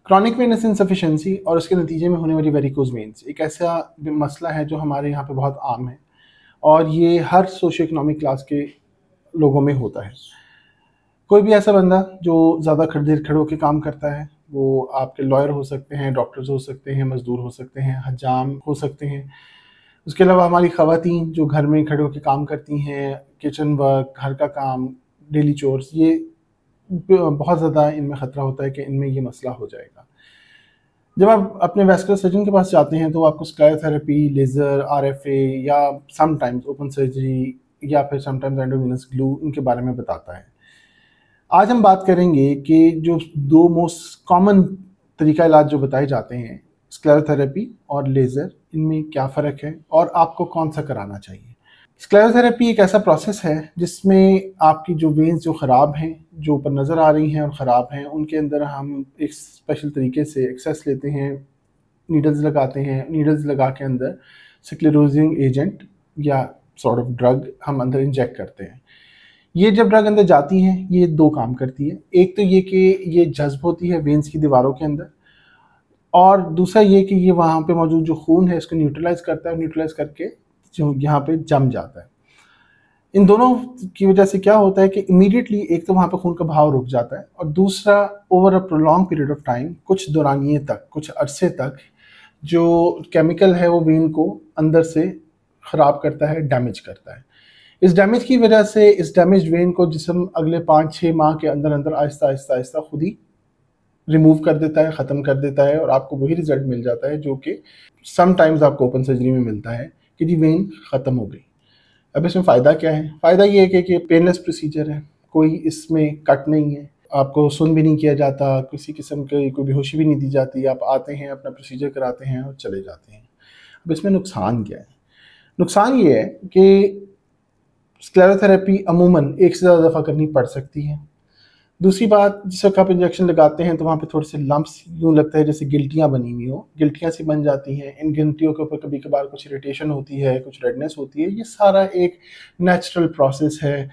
Chronic venous insufficiency और उसके नतीजे में होने वाली वेरिकोज वेन्स एक ऐसा मसला है जो हमारे यहाँ पे बहुत आम है और ये हर सोशो इकोनॉमिक क्लास के लोगों में होता है। कोई भी ऐसा बंदा जो ज़्यादा देर खड़े होकर काम करता है, वो आपके लॉयर हो सकते हैं, डॉक्टर्स हो सकते हैं, मजदूर हो सकते हैं, हजाम हो सकते हैं। उसके अलावा हमारी ख़वातीन जो घर में खड़े होकर काम करती हैं, किचन वर्क, घर का काम, डेली चोर्स, ये बहुत ज़्यादा इनमें ख़तरा होता है कि इनमें ये मसला हो जाएगा। जब आप अपने वैस्कुलर सर्जन के पास जाते हैं तो आपको स्क्लेरोथेरेपी, लेज़र, आरएफए या समटाइम्स ओपन सर्जरी या फिर समटाइम्स एंडोवेनस ग्लू इनके बारे में बताता है। आज हम बात करेंगे कि जो दो मोस्ट कॉमन तरीका इलाज जो बताए जाते हैं, स्क्लेरोथेरेपी और लेज़र, इनमें क्या फ़र्क है और आपको कौन सा कराना चाहिए। स्क्लेरोथेरेपी एक ऐसा प्रोसेस है जिसमें आपकी जो वेन्स जो ख़राब हैं, जो ऊपर नज़र आ रही हैं और ख़राब हैं, उनके अंदर हम एक स्पेशल तरीके से एक्सेस लेते हैं, नीडल्स लगाते हैं। नीडल्स लगा के अंदर स्क्लेरोजिंग एजेंट या सॉर्ट ऑफ ड्रग हम अंदर इंजेक्ट करते हैं। ये जब ड्रग अंदर जाती हैं, ये दो काम करती है। एक तो ये कि ये जज्ब होती है वेन्स की दीवारों के अंदर, और दूसरा ये कि ये वहाँ पे मौजूद जो खून है इसको न्यूट्रलाइज करता है, न्यूट्रलाइज करके जो यहाँ पे जम जाता है। इन दोनों की वजह से क्या होता है कि इमीडिएटली एक तो वहाँ पे खून का बहाव रुक जाता है, और दूसरा over a prolong period of time, कुछ दौरानिए तक, कुछ अरसे तक जो केमिकल है वो वेन को अंदर से ख़राब करता है, डैमेज करता है। इस डैमेज की वजह से इस डैमेज वेन को जिस्म अगले 5-6 माह के अंदर अंदर आहिस्ता आहिस्ता आहिस्ता खुद ही रिमूव कर देता है, ख़त्म कर देता है, और आपको वही रिजल्ट मिल जाता है जो कि समटाइम्स आपको ओपन सर्जरी में मिलता है कि जी वेन ख़त्म हो गई। अब इसमें फ़ायदा क्या है? फ़ायदा ये है कि पेनलेस प्रोसीजर है, कोई इसमें कट नहीं है, आपको सुन भी नहीं किया जाता, किसी किस्म की कोई बेहोशी भी नहीं दी जाती। आप आते हैं, अपना प्रोसीजर कराते हैं और चले जाते हैं। अब इसमें नुकसान क्या है? नुकसान ये है कि स्क्लेरोथेरेपी अमूमन एक से ज़्यादा दफ़ा करनी पड़ सकती है। दूसरी बात, जिस वक्त आप इंजेक्शन लगाते हैं तो वहाँ पे थोड़े से लम्प्स यूँ लगता है जैसे गिल्टियाँ बनी हुई हो, गिल्टियाँ सी बन जाती हैं। इन गिल्टियों के ऊपर कभी कभार कुछ इरिटेशन होती है, कुछ रेडनेस होती है। ये सारा एक नेचुरल प्रोसेस है।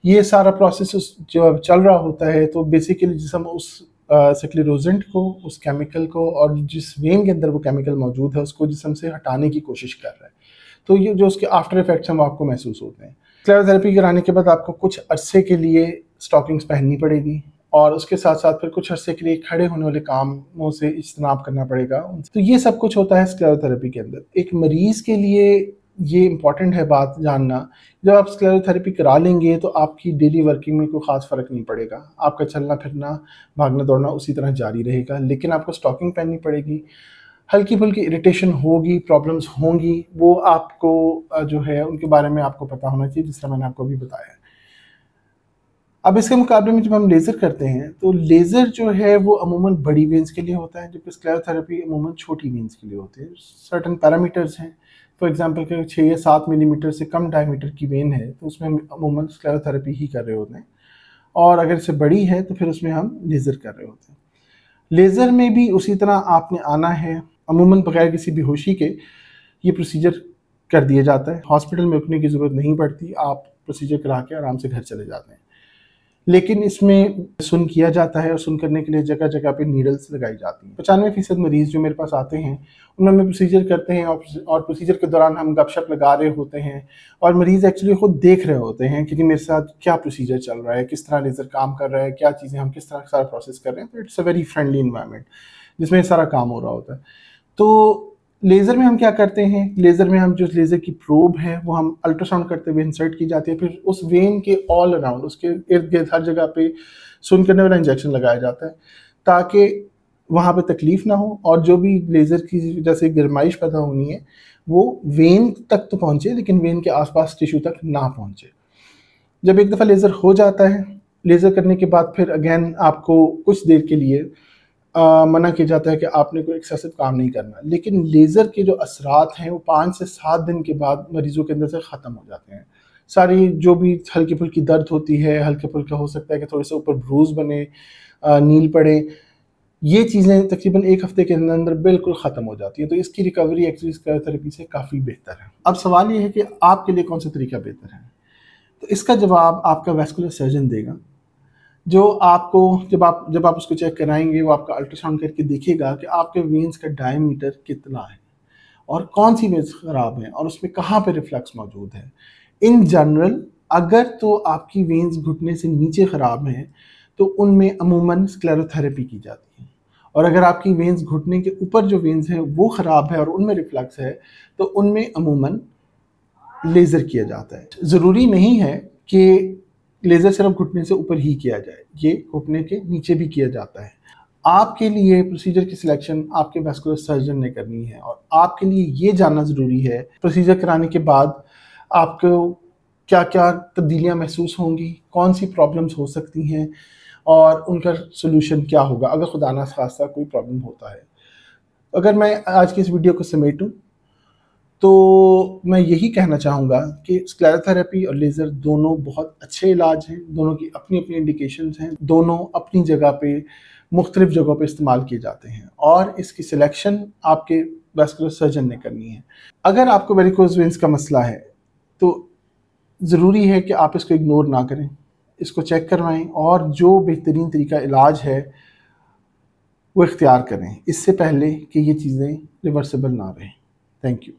ये सारा प्रोसेस जो चल रहा होता है तो बेसिकली जिसम उस स्क्लेरोजेंट को, उस केमिकल को, और जिस वेन के अंदर वो केमिकल मौजूद है उसको जिसम से हटाने की कोशिश कर रहा है। तो ये जो उसके आफ्टर इफेक्ट्स हम आपको महसूस होते हैं। स्क्लेरोथेरेपी कराने के बाद आपको कुछ अरसे के लिए स्टॉकिंग्स पहननी पड़ेगी, और उसके साथ साथ फिर कुछ अरसे के लिए खड़े होने वाले कामों से इज्तनाब करना पड़ेगा। तो ये सब कुछ होता है स्क्लेरोथेरेपी के अंदर। एक मरीज़ के लिए ये इम्पॉर्टेंट है बात जानना, जब आप स्क्लेरोथेरेपी करा लेंगे तो आपकी डेली वर्किंग में कोई ख़ास फ़र्क नहीं पड़ेगा। आपका चलना फिरना, भागना दौड़ना उसी तरह जारी रहेगा, लेकिन आपको स्टॉकिंग पहननी पड़ेगी। हल्की फुल्की इरिटेशन होगी, प्रॉब्लम्स होंगी, वो आपको जो है उनके बारे में आपको पता होना चाहिए, जिस तरह मैंने आपको अभी बताया है। अब इसके मुकाबले में जब हम लेज़र करते हैं तो लेज़र जो है वो अमूमन बड़ी वेन्स के लिए होता है, जबकि स्क्लेरोथेरेपी अमूमन छोटी वेन्स के लिए होती है। सर्टन पैरामीटर्स हैं, फॉर एग्जांपल कि 6 या 7 मिलीमीटर से कम डायमीटर की वेन है तो उसमें हम अमूमन स्क्लेरोथेरेपी ही कर रहे होते हैं, और अगर इससे बड़ी है तो फिर उसमें हम लेज़र कर रहे होते हैं। लेज़र में भी उसी तरह आपने आना है, अमूमन बगैर किसी बेहोशी के ये प्रोसीजर कर दिया जाता है। हॉस्पिटल में रुकने की ज़रूरत नहीं पड़ती, आप प्रोसीजर करा के आराम से घर चले जाते हैं। लेकिन इसमें सुन किया जाता है, और सुन करने के लिए जगह जगह पे नीडल्स लगाई जाती हैं। 95% मरीज़ जो मेरे पास आते हैं उनमें प्रोसीजर करते हैं, और प्रोसीजर के दौरान हम गपशप लगा रहे होते हैं, और मरीज़ एक्चुअली खुद देख रहे होते हैं कि मेरे साथ क्या प्रोसीजर चल रहा है, किस तरह लेज़र काम कर रहा है, क्या चीज़ें हम किस तरह सारा प्रोसेस कर रहे हैं। तो it's a very friendly environment जिसमें सारा काम हो रहा होता है। तो लेज़र में हम क्या करते हैं, लेज़र में हम जो लेज़र की प्रोब है वो हम अल्ट्रासाउंड करते हुए इंसर्ट की जाती है, फिर उस वेन के ऑल अराउंड, उसके इर्द गिर्द हर जगह पे सुन करने वाला इंजेक्शन लगाया जाता है, ताकि वहाँ पे तकलीफ ना हो, और जो भी लेज़र की वजह से गर्माइश पैदा होनी है वो वेन तक तो पहुँचे, लेकिन वेन के आसपास टिश्यू तक ना पहुँचे। जब एक दफ़ा लेज़र हो जाता है, लेज़र करने के बाद फिर अगेन आपको कुछ देर के लिए मना किया जाता है कि आपने कोई एक्सेसिव काम नहीं करना, लेकिन लेज़र के जो असरात हैं वो 5 से 7 दिन के बाद मरीज़ों के अंदर से ख़त्म हो जाते हैं। सारी जो भी हल्की फुल्की दर्द होती है, हल्का फुल्का हो सकता है कि थोड़े से ऊपर ब्रूज़ बने, नील पड़े, ये चीज़ें तकरीबन 1 हफ़्ते के अंदर अंदर बिल्कुल ख़त्म हो जाती है। तो इसकी रिकवरी एक्चुअली स्क्लेरोथेरेपी से काफ़ी बेहतर है। अब सवाल ये है कि आपके लिए कौन सा तरीका बेहतर है? तो इसका जवाब आपका वैस्कुलर सर्जन देगा। जो आपको जब आप उसको चेक कराएंगे, वो आपका अल्ट्रासाउंड करके देखेगा कि आपके वेन्स का डायमीटर कितना है और कौन सी वेन्स ख़राब हैं और उसमें कहाँ पे रिफ्लक्स मौजूद है। इन जनरल अगर तो आपकी वेन्स घुटने से नीचे ख़राब हैं तो उनमें अमूमन स्क्लेरोथेरेपी की जाती है, और अगर आपकी वेन्स घुटने के ऊपर जो वेन्स हैं वो ख़राब है और उनमें रिफ्लक्स है तो उनमें अमूमन लेज़र किया जाता है। ज़रूरी नहीं है कि लेज़र सिर्फ घुटने से ऊपर ही किया जाए, ये घुटने के नीचे भी किया जाता है। आपके लिए प्रोसीजर की सिलेक्शन आपके वैस्कुलर सर्जन ने करनी है, और आपके लिए ये जानना ज़रूरी है प्रोसीजर कराने के बाद आपको क्या क्या तब्दीलियाँ महसूस होंगी, कौन सी प्रॉब्लम्स हो सकती हैं और उनका सोल्यूशन क्या होगा अगर खुदा ना खास्ता कोई प्रॉब्लम होता है। अगर मैं आज की इस वीडियो को समेटूं तो मैं यही कहना चाहूँगा कि स्क्लेरोथेरेपी और लेज़र दोनों बहुत अच्छे इलाज हैं, दोनों की अपनी अपनी इंडिकेशंस हैं, दोनों अपनी जगह पे मुख्तलिफ जगहों पे इस्तेमाल किए जाते हैं, और इसकी सिलेक्शन आपके वैस्कुलर सर्जन ने करनी है। अगर आपको वेरिकोज वेन्स का मसला है तो ज़रूरी है कि आप इसको इग्नोर ना करें, इसको चेक करवाएं और जो बेहतरीन तरीका इलाज है वो इख्तियार करें, इससे पहले कि ये चीज़ें रिवर्सिबल ना रहें। Thank you.